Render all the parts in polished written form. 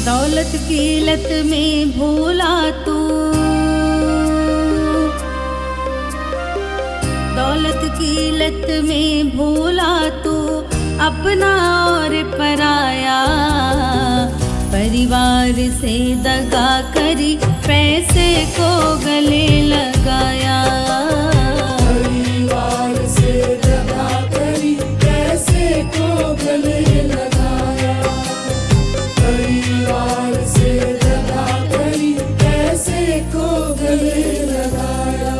दौलत की लत में भूला तू, दौलत की लत में भूला तू अपना और पराया। परिवार से दगा करी पैसे को गले लगाया। परिवार से दगा करी पैसे को गले लगाया। परिवार से दगा करी पैसे को गले लगाया।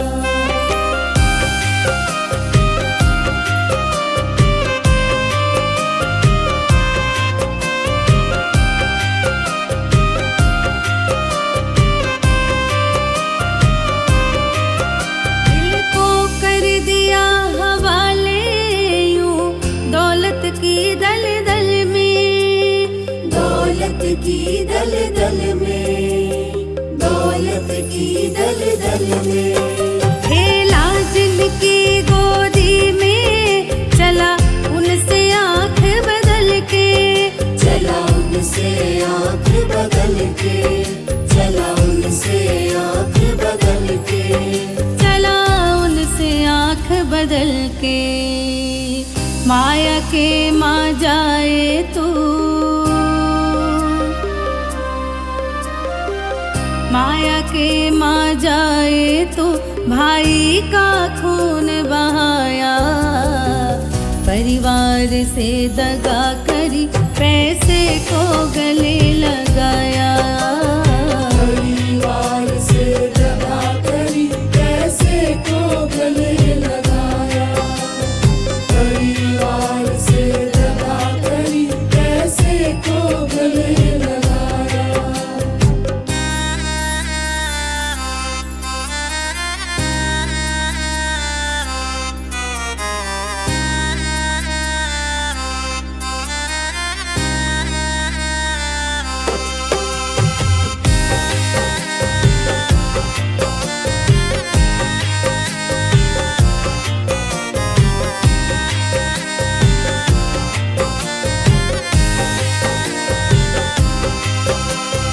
दिल को कर दिया हवाले यूं दौलत की दलदल में, दौलत की दलदल में, दौलत की दलदल में। खेला जिनकी गोदी में चला उनसे आंख बदल के, चला उनसे आँख बदल के, चला उनसे आँख बदल के। चला उनसे आंख बदल के। माया के माँ जाए तू, माया के माँ जाए तो भाई का खून बहाया। परिवार से दगा करी पैसे को गले लगाया। परिवार से दगा करी पैसे को गले लगाया। परिवार से दगा करी पैसे को गले लगाया।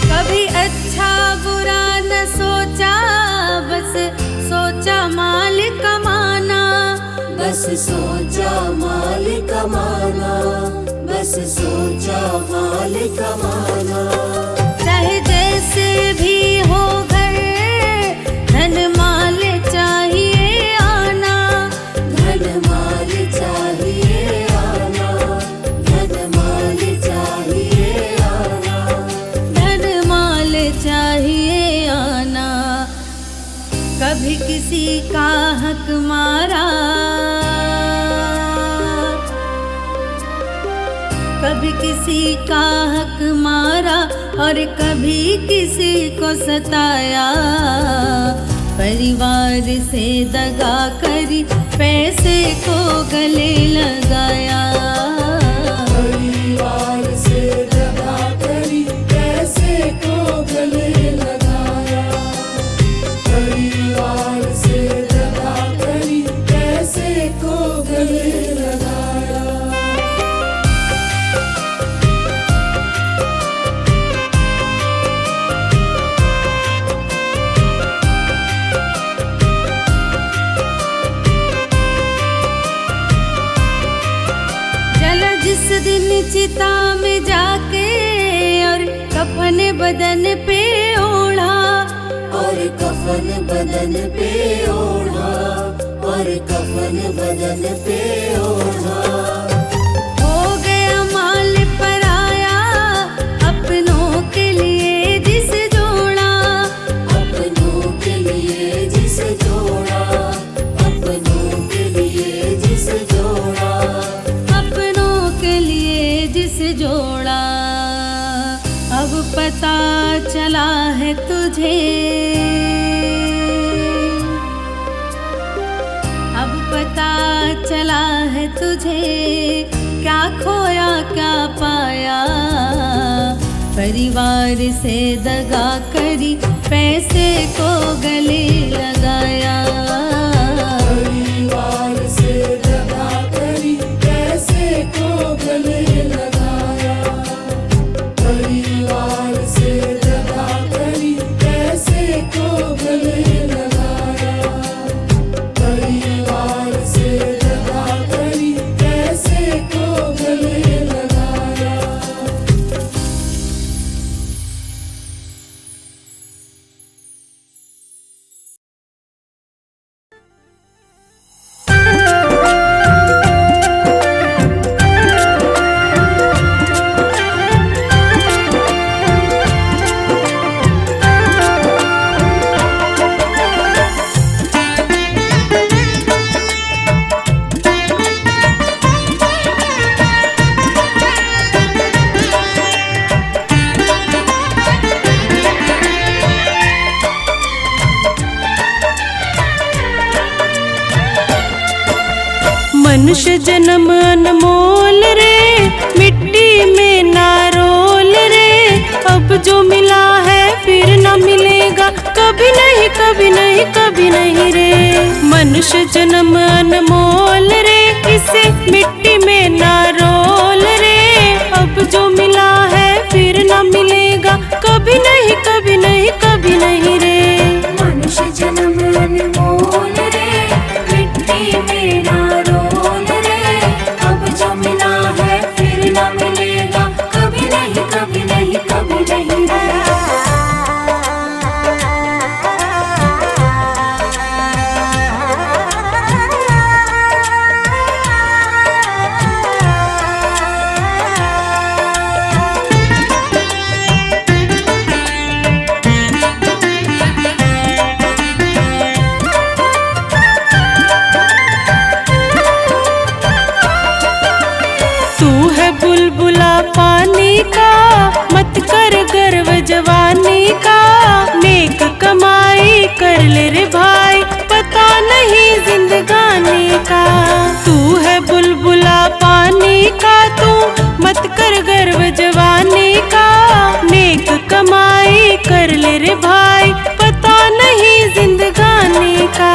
कभी अच्छा बुरा न सोचा, बस सोचा माल कमाना। बस सोचा माल कमाना, बस सोचा माल कमाना। चाहे जैसे भी हो घर धन माल चाहिए आना। धन माल चाहिए आना, धन माल चाहिए आना। धन माल चाहिए आना। कभी किसी का हक मारा, कभी किसी का हक मारा और कभी किसी को सताया। परिवार से दगा करी पैसे को गले लगाया। परिवार से दगा करी पैसे को गले लगाया। परिवार से दगा करी पैसे को गले लगाया। चला जिस दिन चिता में जाके और कफन बदन पे ओढ़ा, और कफन बदन पे ओढ़ा, और कफन बदन पे ओढ़ा। हो गया माल पराया अपनों के लिए जिस जोड़ा। अपनों चला है तुझे, अब पता चला है तुझे, क्या खोया क्या पाया। परिवार से दगा करी, पैसे को गले लगाया। परिवार से दगा करी, पैसे को गले लगाया। परिवार से दगा करी, पैसे को गले लगाया। परिवार से दगा करी, पैसे को गले लगाया। मनुष्य जन्म अनमोल रे, मिट्टी में ना रोल रे। अब जो मिला है फिर न मिलेगा, कभी नहीं कभी नहीं कभी नहीं रे। मनुष्य जन्म अनमोल रे, इसे मिट्टी में ना रोल रे। अब जो मिला है फिर न मिलेगा, कभी नहीं कभी नहीं कभी नहीं रे। मनुष्य जन्म अनमोल रे, मिट्टी में ना रोल रे। अब जो मिला है फिर ना मिलेगा, कभी नहीं कभी नहीं कभी नहीं रे। तू है बुलबुला पानी का, मत कर गर्व जवानी का। नेक कमाई कर ले रे भाई, पता नहीं जिंदगानी का। तू है बुलबुला पानी का, तू मत कर गर्व जवानी का। नेक कमाई कर ले रे भाई, पता नहीं जिंदगानी का।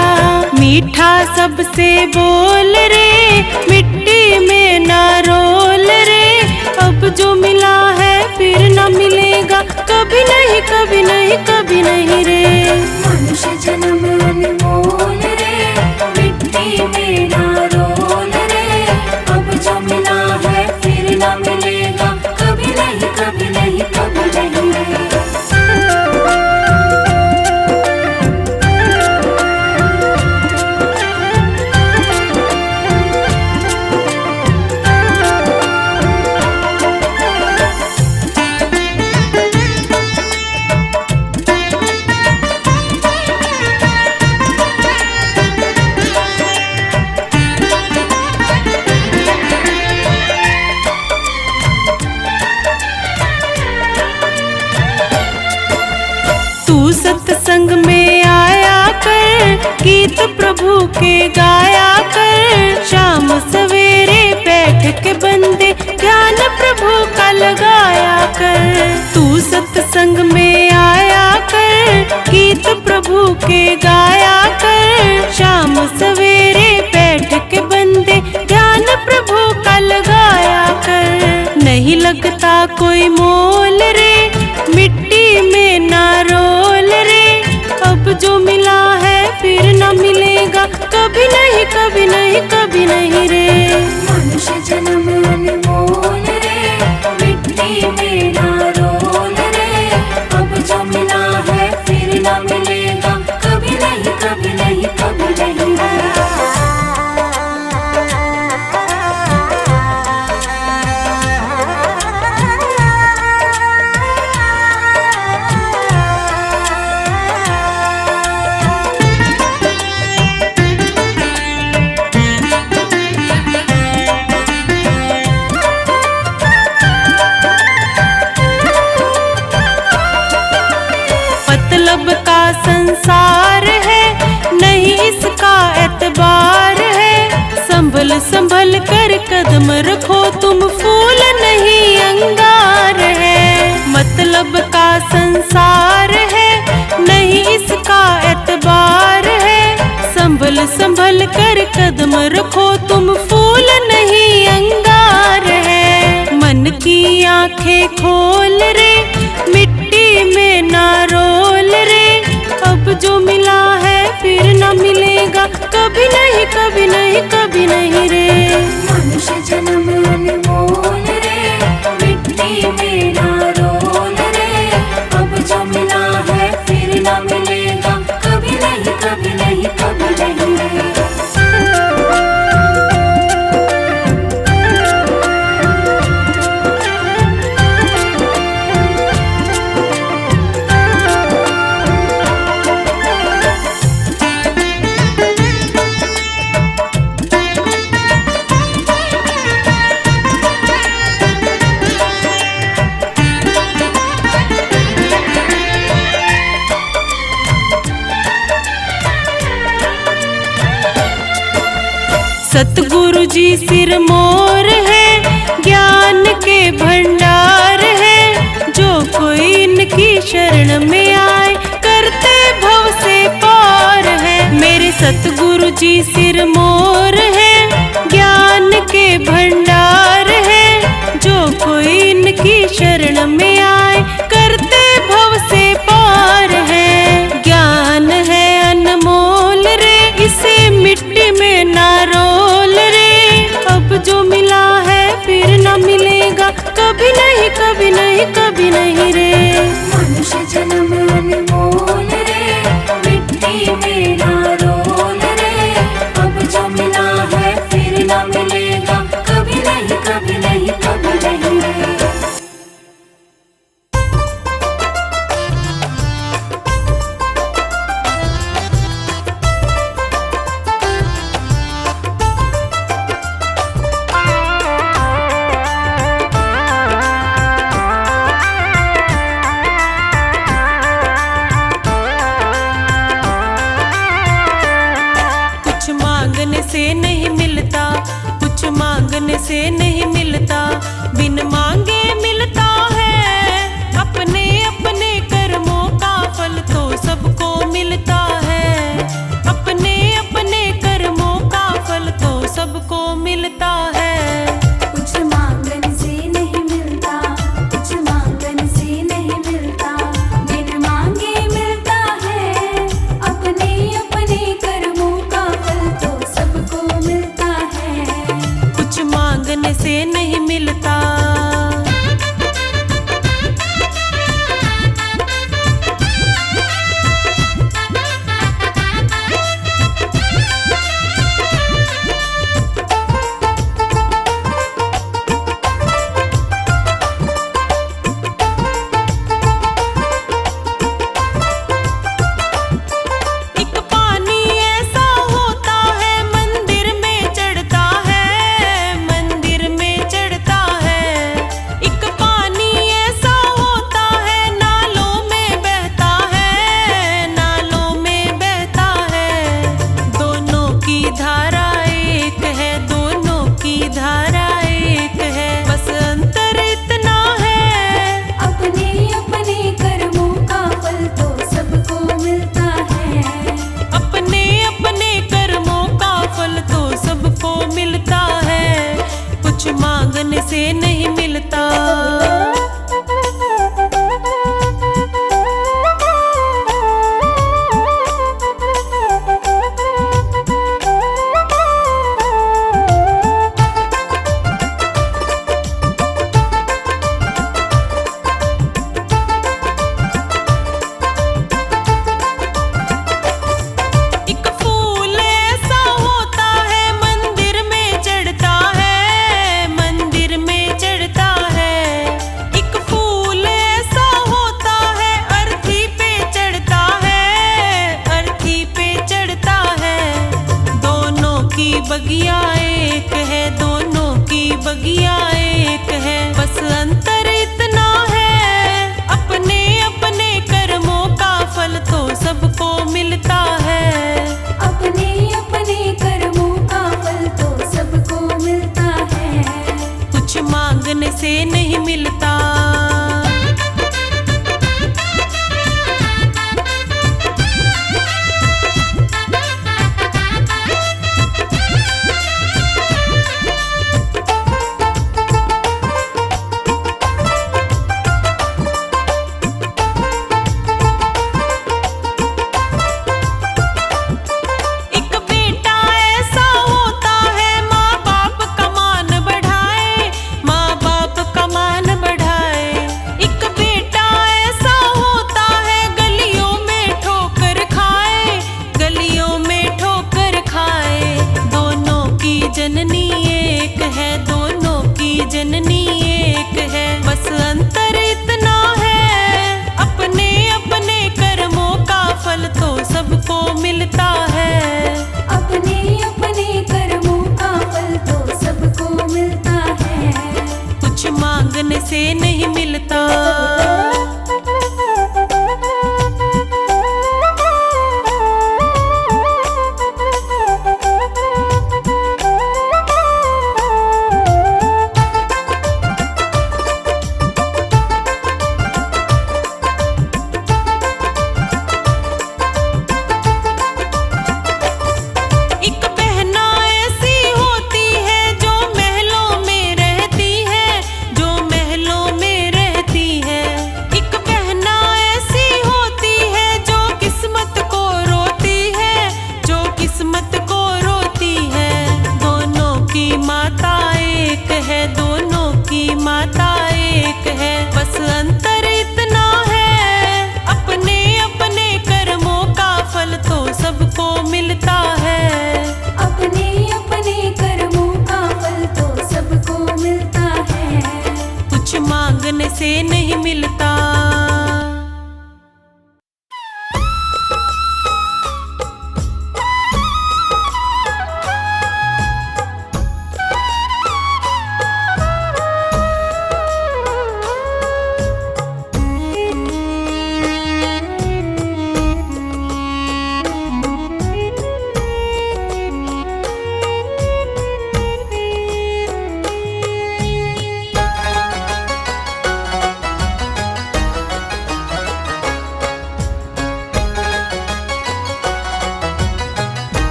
मीठा सबसे बोल रे, मिट्टी में ना रोल रे। अब जो मिला है फिर न मिलेगा, कभी नहीं कभी नहीं कभी नहीं रे। मनुष्य जन्म अनमोल रे, मिट्टी में ना रोल रे। अब जो मिला है फिर ना मिलेगा, कभी नहीं कभी नहीं कभी नहीं रे। तू सत्संग में आया कर, गीत प्रभु के गाया कर। शाम सवेरे बैठ के बंदे, ध्यान प्रभु का लगाया कर। तू सत्संग में आया कर, गीत प्रभु के गाया कर। शाम सवेरे बैठ के बंदे, ध्यान प्रभु का लगाया कर। नहीं लगता कोई मोल रे, मिट्टी में ना रोल रे। अब जो मिला है फिर न मिलेगा, कभी नहीं कभी नहीं कभी नहीं रे। मनुष्य जन्म अनमोल रे, मिट्टी में ना रोल रे। अब जो मिला है फिर ना मिलेगा, कभी नहीं कभी नहीं कभी नहीं रे। मतलब का संसार है, नहीं इसका एतबार है। संभल संभल कर कदम रखो तुम, फूल नहीं अंगार है। मतलब का संसार है, नहीं इसका एतबार है। संभल संभल कर कदम रखो तुम, फूल नहीं अंगार है। मन की आंखें खोल रे, मिट्टी में ना रोल रे। अब जो मिला है फिर न मिलेगा, कभी नहीं कभी नहीं कभी नहीं रे। मनुष्य जन्म अनमोल रे, मिट्टी में ना रोल रे। अब जो मिला है फिर न मिलेगा, कभी नहीं कभी नहीं कभी नहीं रे। सतगुरु जी सिरमौर है, ज्ञान के भंडार है। जो कोई इनकी शरण में आए, करते भव से पार है। मेरे सतगुरु जी सिरमौर है, ज्ञान के भंडार है। जो कोई इनकी शरण में आए, करते भव से पार है। ज्ञान है अनमोल रे, इसे मिट्टी में ना रोल रे। अब जो मिला है फिर न मिलेगा, कभी नहीं कभी नहीं कभी नहीं रे। मनुष्य जन्म अनमोल रे, मिट्टी में ना रोल रे। अब जो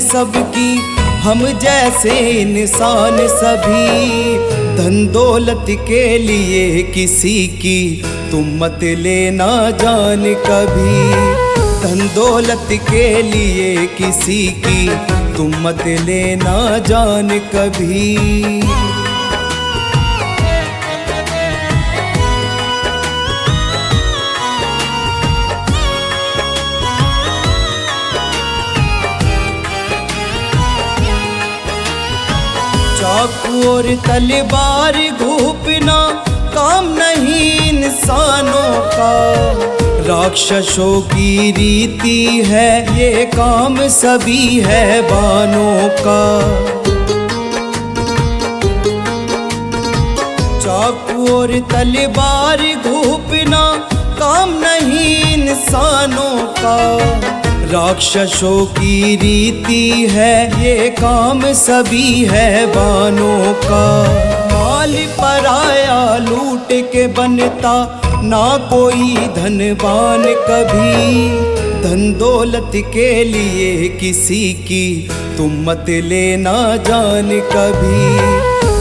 सबकी, हम जैसे इंसान सभी। धन दौलत के लिए किसी की तुम मत लेना जान कभी। धन दौलत के लिए किसी की तुम मत लेना जान कभी। चाकू और तलवार घूपना काम नहीं इंसानों का, राक्षसों की रीति है ये काम सभी है बानों का। चाकू और तलवार घूपना काम नहीं इंसानों का, राक्षसों की रीति है ये काम सभी है बानों का। माल पराया लूट के बनता ना कोई धनवान कभी। धन दौलत के लिए किसी की तुम मत लेना जान कभी।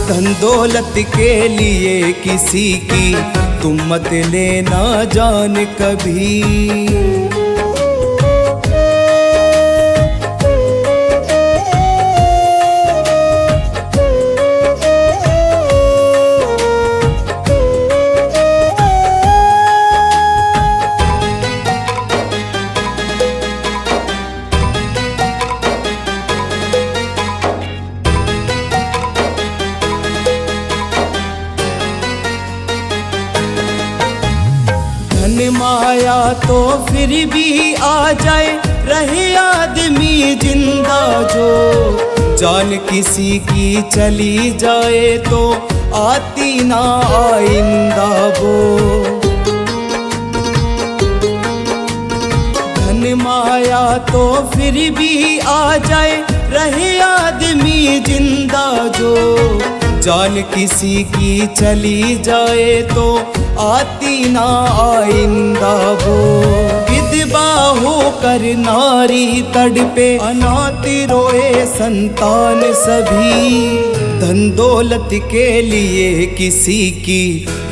धन दौलत के लिए किसी की तुम मत लेना जान कभी। माया तो फिर भी आ जाए, रहे आदमी जिंदा जो। जान किसी की चली जाए तो आती ना आइंदा वो। धन माया तो फिर भी आ जाए, रहे आदमी जिंदा जो। जान किसी की चली जाए तो आती ना आइंदा वो। विधवा होकर नारी तड़पे, अनाथ रोए संतान सभी। धन दौलत के लिए किसी की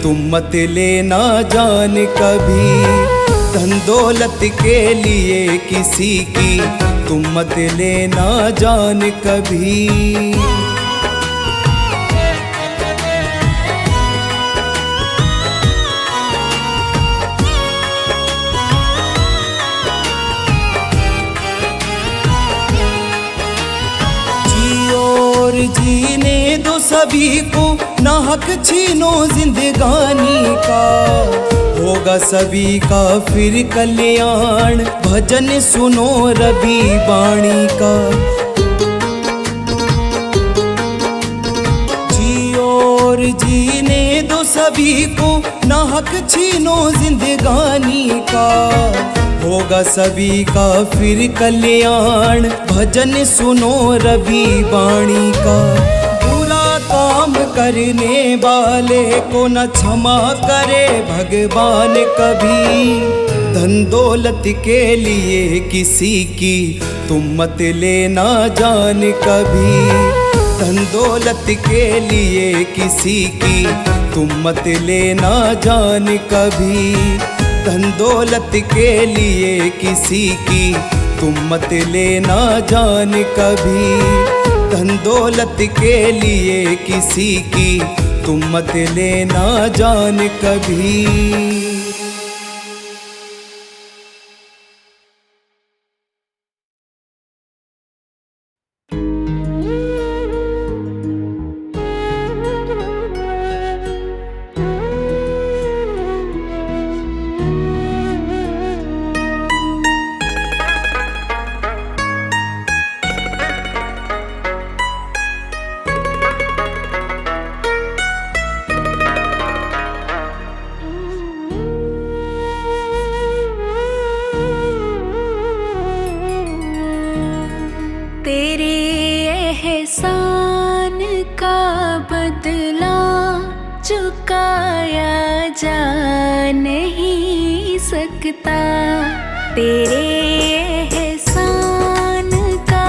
तुम मत लेना जान कभी। धन दौलत के लिए किसी की तुम मत लेना जान कभी। जीने दो सभी को, ना हक छीनो जिंदगानी का। होगा सभी का फिर कल्याण, भजन सुनो रवि वाणी का। जियो और जीने दो सभी को, ना हक छीनो जिंदगानी का। होगा सभी का फिर कल्याण, भजन सुनो रवि वाणी का। बुरा काम करने वाले को न क्षमा करे भगवान कभी। धन दौलत के लिए किसी की तुम मत लेना जान कभी। धन दौलत के लिए किसी की तुम मत लेना जान कभी। धन दौलत के लिए किसी की तुम मत लेना जान कभी। धन दौलत के लिए किसी की तुम मत लेना जान कभी। चुकाया जा नहीं सकता, तेरे एहसान का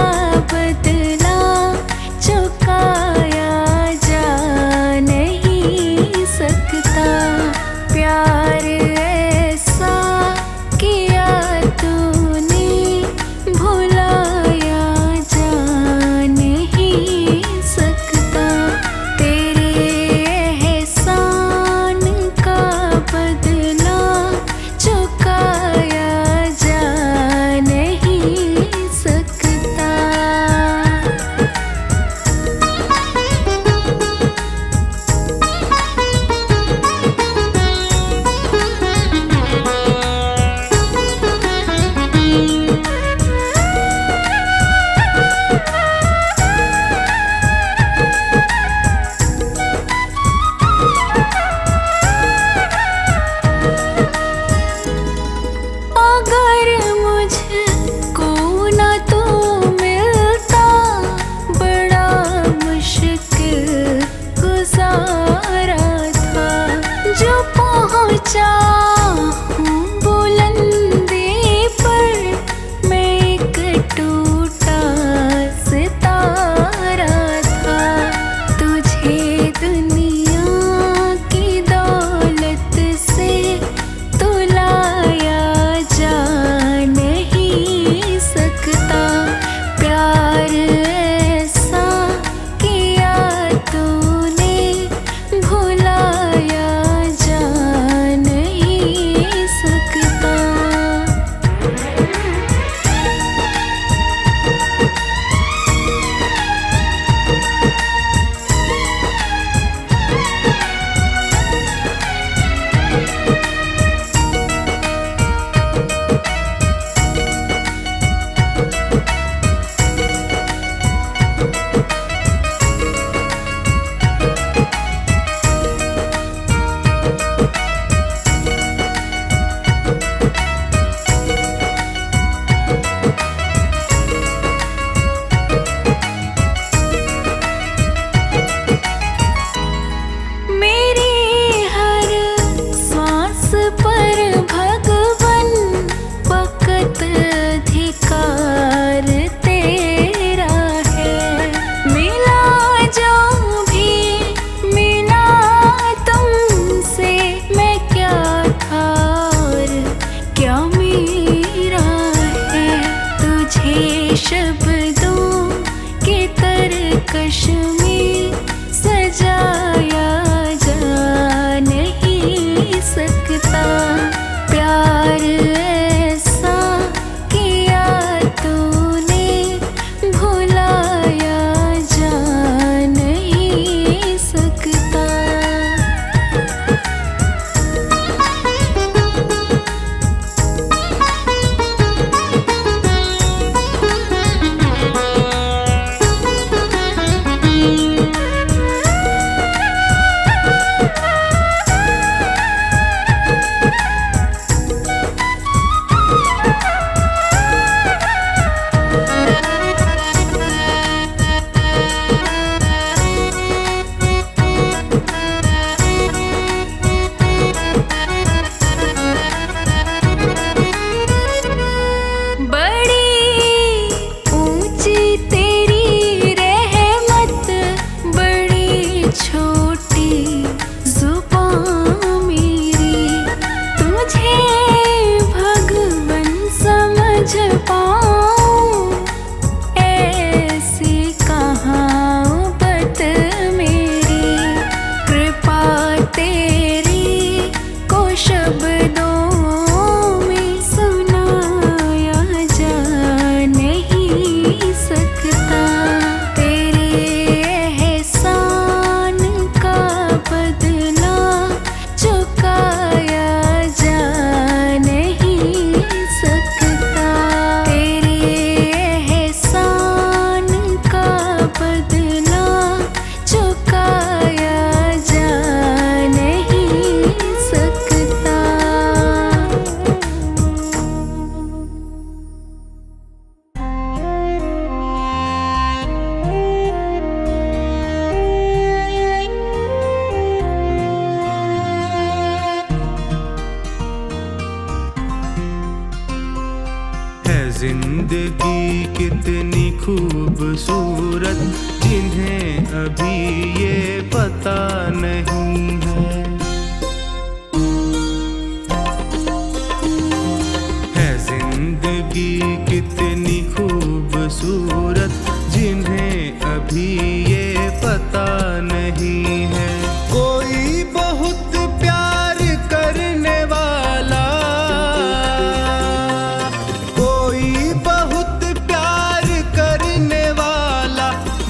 जिंदगी कितनी खूबसूरत जिन्हें अभी ये पता नहीं है जिंदगी कितनी खूबसूरत जिन्हें अभी ये पता नहीं है। कोई बहुत प्यार करने वाला, कोई बहुत प्यार करने वाला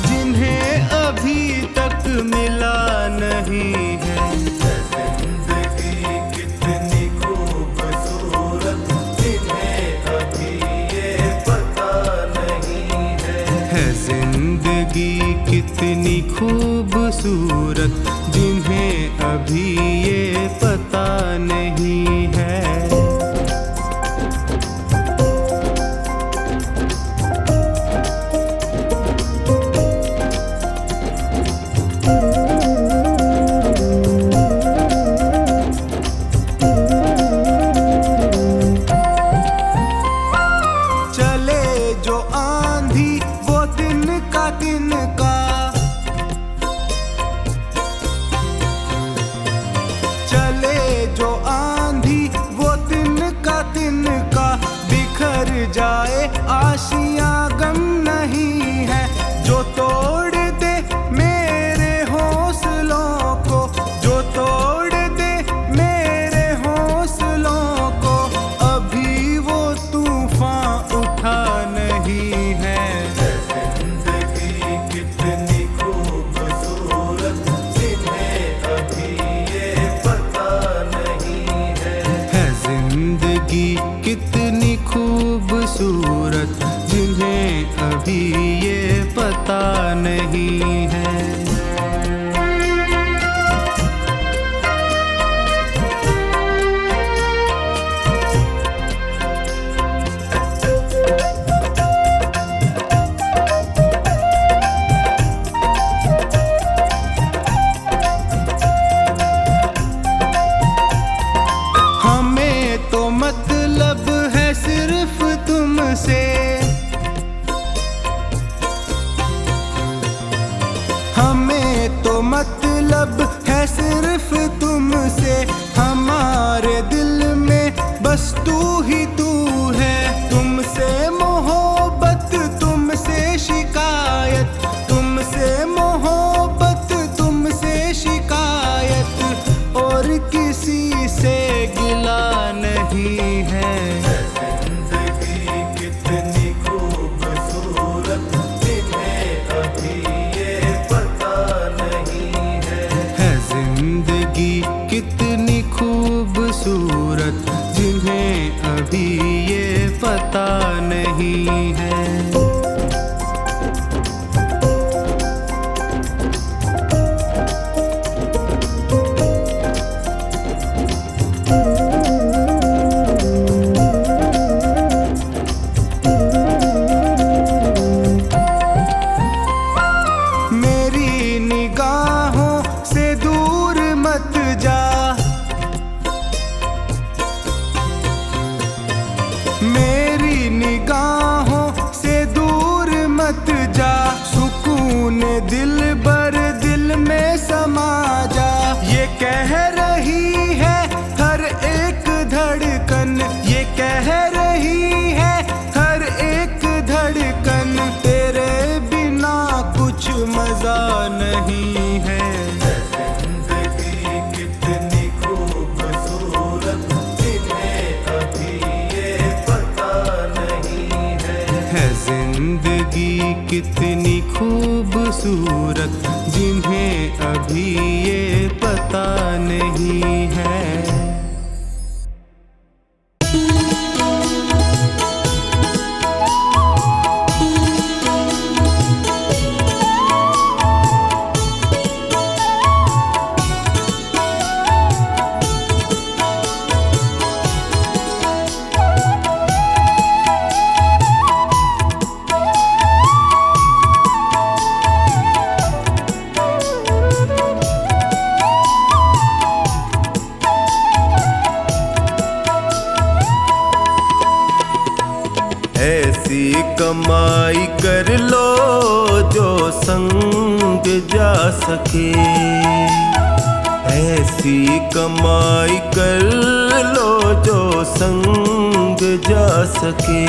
जिन्हें अभी तक मिला नहीं है। जिंदगी कितनी खूबसूरत जिन्हें अभी ये पता नहीं है जिंदगी कितनी खूबसूरत जिन्हें अभी ये पता नहीं है। चले जो आंधी वो तिनका तिनका, चले जो आंधी वो तिनका तिनका, बिखर जाए आशियां गम नहीं है। जो तोड़ दे मेरे हौसलों को, जो तोड़ दे मेरे हौसलों को, अभी वो तूफान उठा नहीं है। जिंदगी कितनी खूबसूरत जिन्हें अभी ये पता नहीं है जिंदगी कितनी खूबसूरत जिन्हें अभी ये पता नहीं है। हमें तो मतलब है सिर्फ तुमसे, हमें तो मतलब है सिर्फ तुमसे। हमारे दिल में बस तू ही तू है। तुमसे मोहब्बत तुमसे शिकायत, तुमसे मोहब्बत तुमसे शिकायत, और किसी से गिला नहीं है। जिंदगी कितनी खूबसूरत जिन्हें अभी ये पता नहीं है जिंदगी कितनी खूबसूरत जिन्हें अभी ये पता नहीं है। मेरी निगाहों से दूर मत जा, मेरी निगाहों से दूर मत जा। सुकून दिल भर दिल में समा जा। ये कह रही है हर एक धड़कन, ये कह रही है हर एक धड़कन, तेरे बिना कुछ मजा नहीं है। जिंदगी कितनी खूबसूरत जिन्हें अभी ये पता नहीं है जिंदगी कितनी खूबसूरत जिन्हें अभी ये पता नहीं है। ऐसी कमाई कर लो जो संग जा सके, ऐसी कमाई कर लो जो संग जा सके।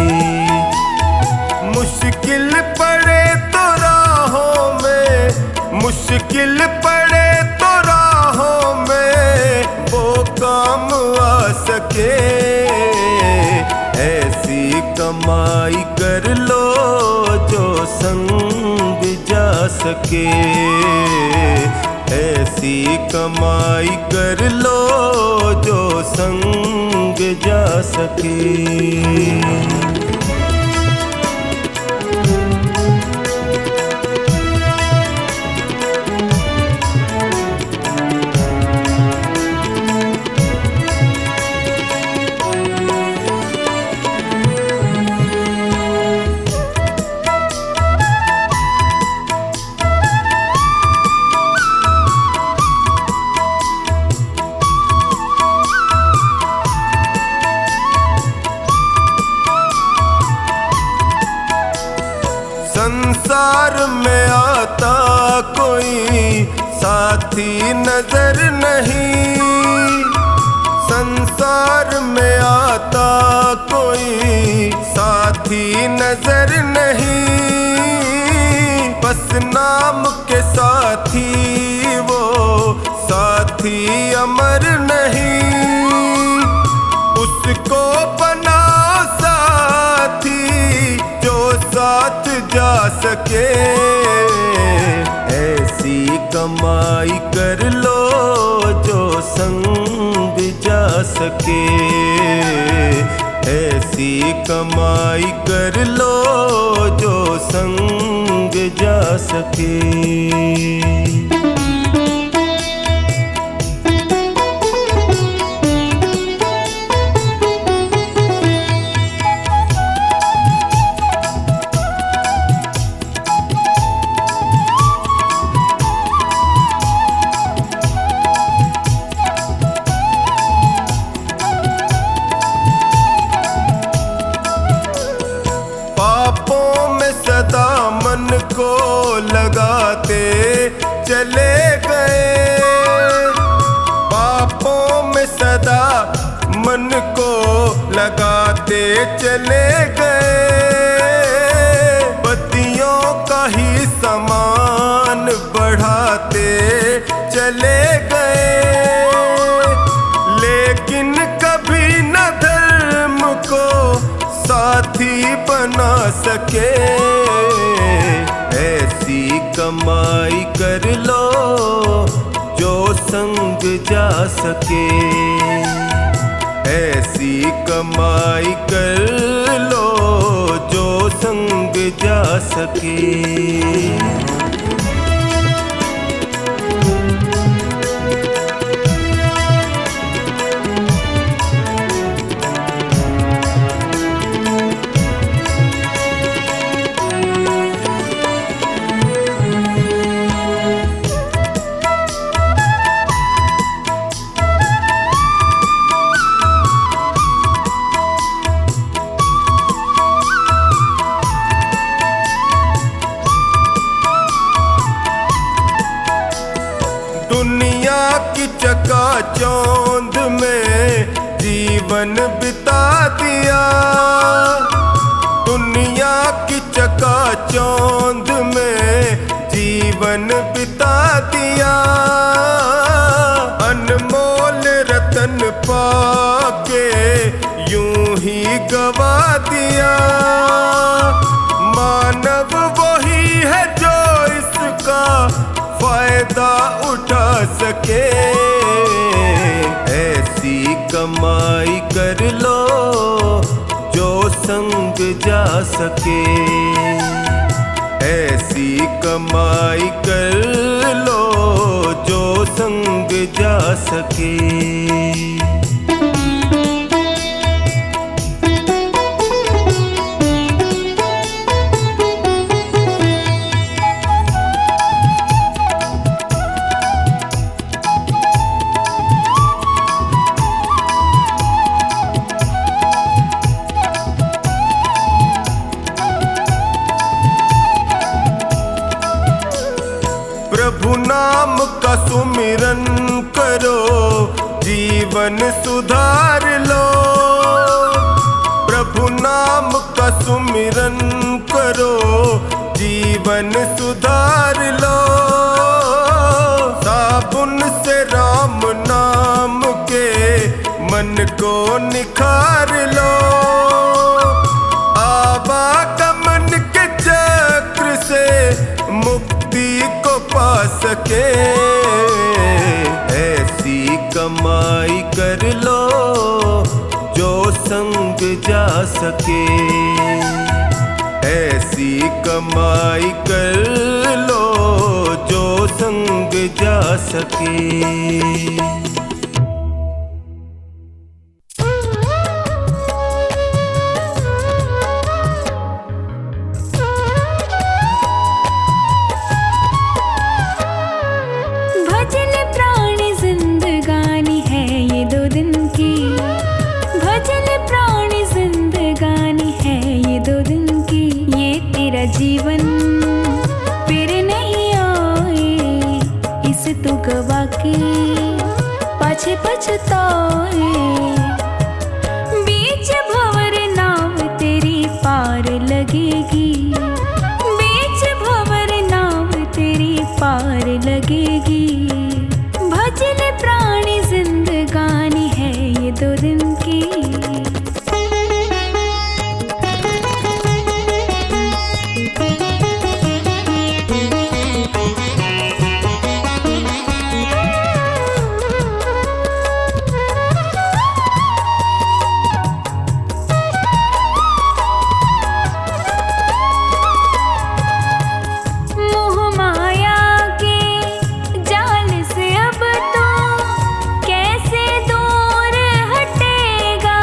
मुश्किल पड़े तो राहों में, मुश्किल पड़े तो राहों में वो काम आ सके, ऐसी कमाई कर लो जो संग जा सके, ऐसी कमाई कर लो जो संग जा सके। संसार में आता कोई साथी नजर नहीं, संसार में आता कोई साथी नजर नहीं, बस नाम के साथी वो साथी अमर नहीं, उसको बनाओ साथी जो साथ जा सके, ऐसी कमाई कर लो जो संग जा सके, ऐसी कमाई कर लो जो संग जा सके। पापों में सदा मन को लगाते चले गए, पापों में सदा मन को लगाते चले गए, बत्तियों का ही समान बढ़ाते चले गए, लेकिन कभी न धर्म को साथी बना सके, ऐसी कमाई कर लो जो संग जा सके, ऐसी कमाई कर लो जो संग जा सके। दुनिया की चकाचौंध में जीवन बिता दिया, दुनिया की चकाचौंध में जीवन बिता दिया, अनमोल रतन पाके यूं ही गवा दिया, मानव वही है जो इसका फायदा उठा सके, ऐसी कमाई कर लो जो संग जा सके, ऐसी कमाई कर लो जो संग जा सके। जीवन सुधार लो, प्रभु नाम का सुमिरन करो, जीवन सुधार लो। साबुन से राम नाम के मन को निखार लो, आवागमन के चक्र से मुक्ति को पा सके। ऐसी कमाई कर लो जो संग जा सके, ऐसी कमाई कर लो जो संग जा सके। भजन प्राणी जिंदगानी है ये 2 दिन की, भजन प्राणी जिंदगानी है ये 2 दिन की। ये तेरा जीवन फिर नहीं आए, इसे तू गवा के पाछे पछताए। बीच भंवर नाव तेरी पार लगेगी, बीच भंवर नाव तेरी पार लगेगी। भजन प्राणी जिंदगानी है ये 2 दिन की। मोह माया के जाल से अब तो कैसे दूर हटेगा,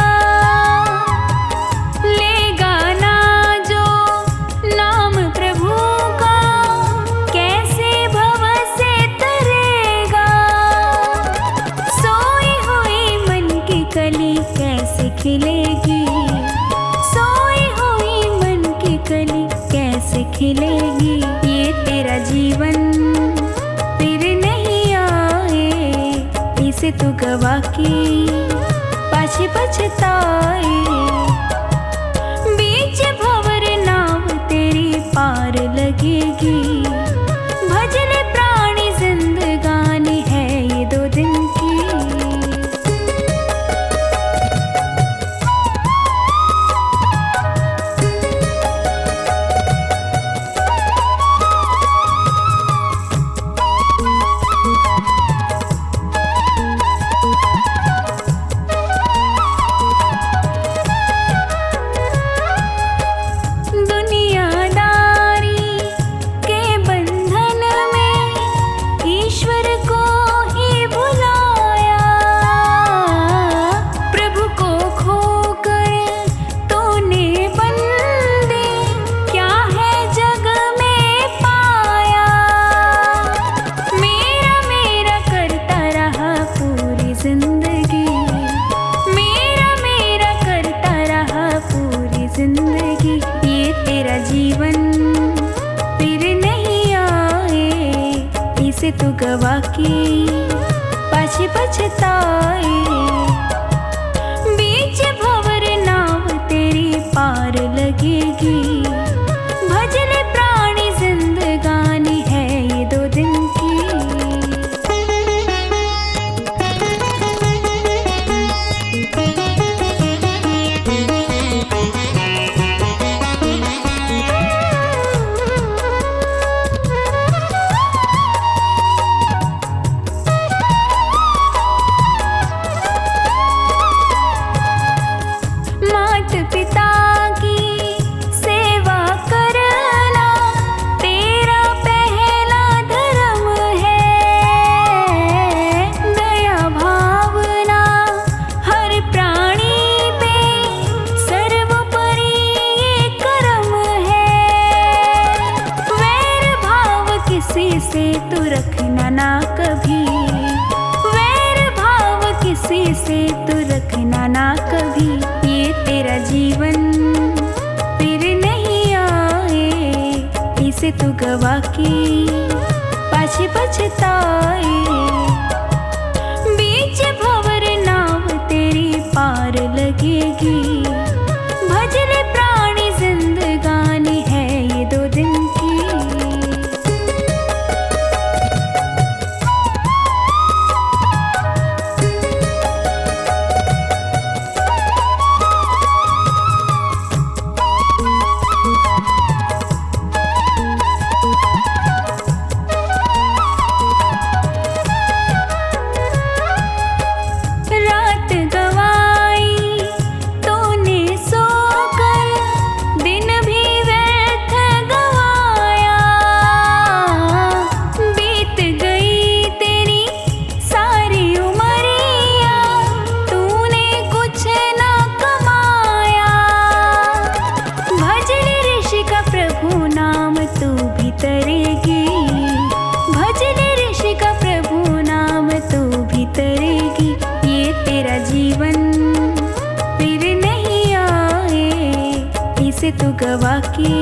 लेगा ना जो नाम प्रभु का कैसे भव से तरेगा। सोई हुई मन की कली कैसे खिलेगी, सोई हुई मन की कली कैसे खिलेगी। ये तेरा जीवन फिर नहीं आए, इसे तू गवा के पाछे पछताए। बीच भंवर नाव तेरी पार लगेगी। भजन प्राणी जिंदगानी है ये 2 दिन की। दुनियादारी के बंधन में ईश्वर को ही भुलाया, प्रभु को खोकर तूने बंदे क्या है जग में पाया। मेरा मेरा करता रहा पूरी जिंदगी, मेरा मेरा करता रहा पूरी जिंदगी। ये तेरा जीवन फिर नहीं आए, इसे तू गवा के पाछे पछताए। बीच भंवर नाव तेरी पार लगेगी। भजन प्राणी जिंदगानी है ये 2 दिन की। मात पिता की सेवा करना तेरा पहला धर्म है। दया भावना हर प्राणी पे सर्वोपरि ये कर्म है। वैर भाव किसी से तू रखना ना कभी, वैर भाव किसी से तू रखना ना कभी। ये तेरा जीवन फिर नहीं आए, इसे तू गवा के पाछे पछताए। बीच भंवर नाव जीवन फिर नहीं आए, इसे तू गवा के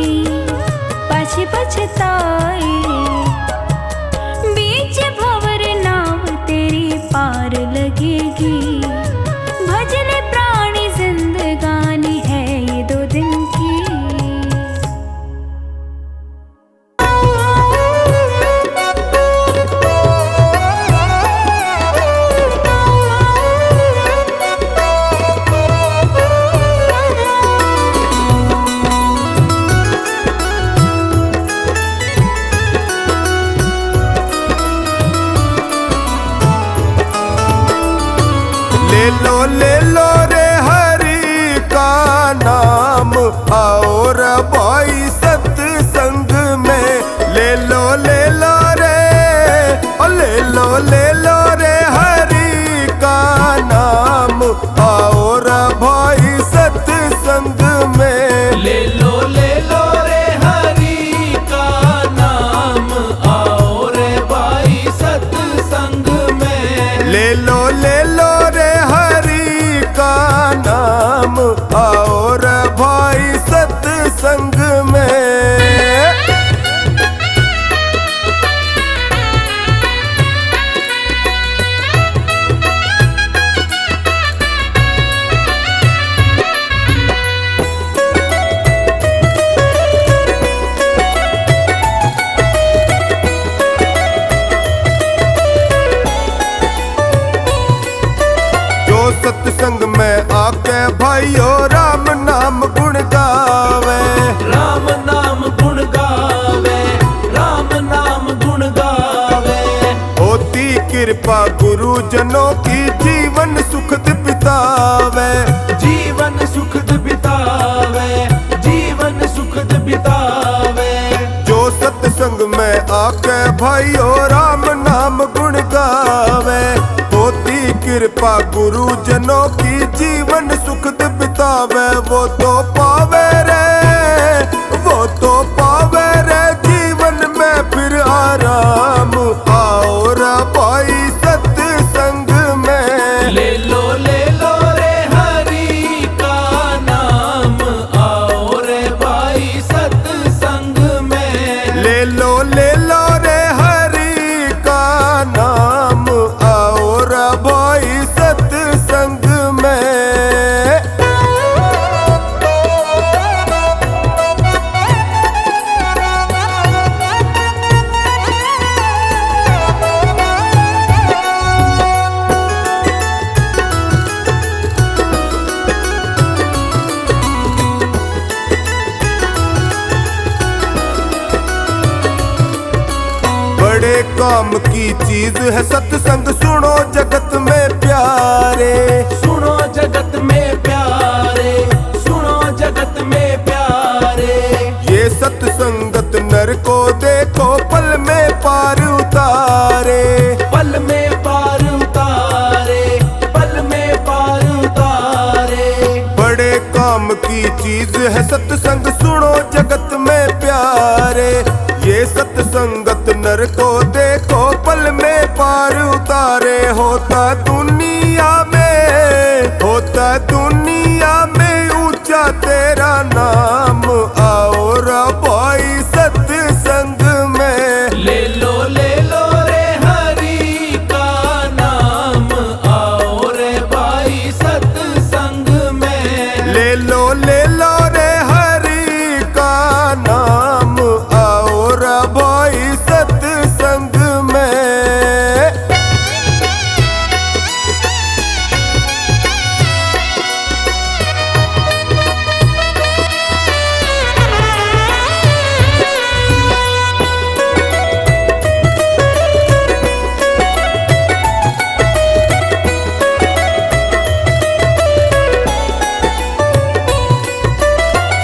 पाछे पछताए। बीच भंवर नाव तेरी पार लगेगी, भजले प्राणी जिंदगानी है ये 2 दिन की। ले लो रे हरि का नाम, आओ रे भाई सत्संग में। ले लो रे, ओ ले लो रे हरि का नाम, आओ रे भाई सत्संग में। ले लो रे हरि का नाम, आओ रे भाई सत्संग में। ले लो रे हरि का नाम, आओ रे भाई सत्संग में। सत्संग में आके भाइयों राम नाम गुण गावे, राम नाम गुण गावे, राम नाम गुण गावे। होती कृपा गुरुजनों की जीवन सुखद बितावे, जीवन सुखद बितावे, जीवन सुखद बितावे। जो सत्संग में आके भाइयों राम नाम गुण गावे, होती कृपा गुरुजनों की जीवन सुखद बितावे। वो तो पावे रे, वो तो पावे रे जीवन में फिर आराम, आओ रे भाई सत्संग में। ले लो रे हरि का नाम, आओ रे भाई सत्संग में। ले लो रे हरि का नाम, आओ रे भाई सत्संग में। बड़े काम की चीज है सत्संग, सुनो जगत में प्यारे। सुनो जगत में प्यारे, सुनो जगत में प्यारे। ये सत्संगत नर को देखो पल में पार उतारे, पल में पार उतारे, पल में पार उतारे। बड़े काम की चीज है सत्संग, सुनो जगत में प्यारे। ये सत्संगत नर को देखो पल में पार उतारे। होता दुनिया में ऊंचा तेरा नाम, आओ रे भाई सत्संग में। ले लो रे हरि का नाम, आओ रे भाई सत्संग में। ले लो रे हरि का नाम, आओ रे भाई सत्संग में।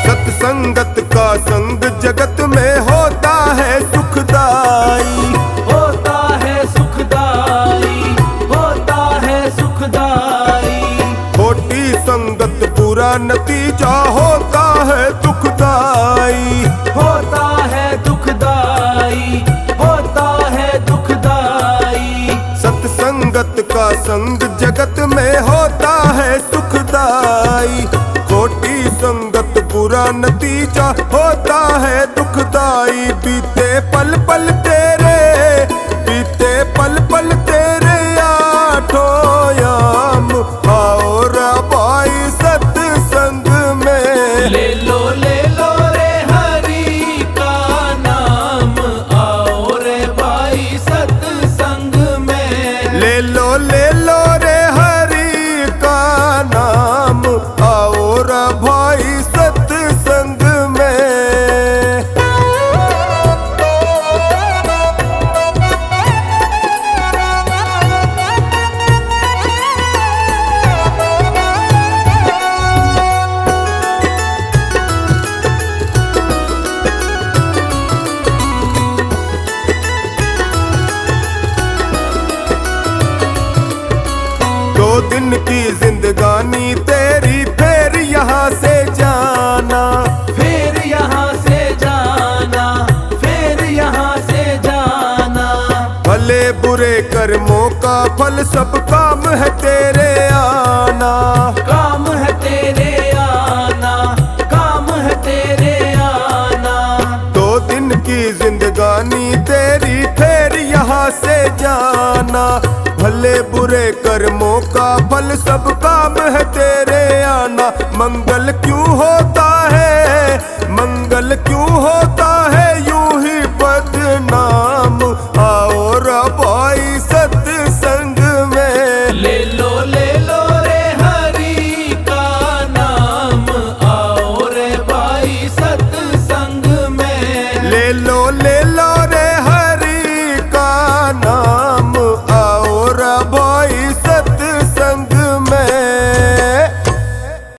सत्संगत का संग जगत में होता है सुखदाई, होता है सुखदाई, होता है सुखदाई। खोटी संगत बुरा नतीजा होता है दुखदाई, होता है दुखदाई, होता है दुखदाई। सत्संगत का संग जगत में होता है नतीजा होता है दुखदाई। बीते पल पल तेरे, बीते पल पल तेरे आठों याम, आओ रे भाई सत्संग में। ले लो रे हरि का नाम, आओ रे भाई सत्संग में। ले लो रे हरि का नाम, आओ रे भाई सत्संग में। दो दिन की जिंदगानी तेरी, फिर यहाँ से जाना, फिर यहाँ से जाना, फिर यहाँ से जाना। भले बुरे कर्मों का फल सब काम है तेरे आना। काम है तेरे आना, काम है तेरे आना। दो दिन की जिंदगानी तेरी, फिर यहाँ से जाना। भले बुरे कर्मों का फल सब काम है तेरे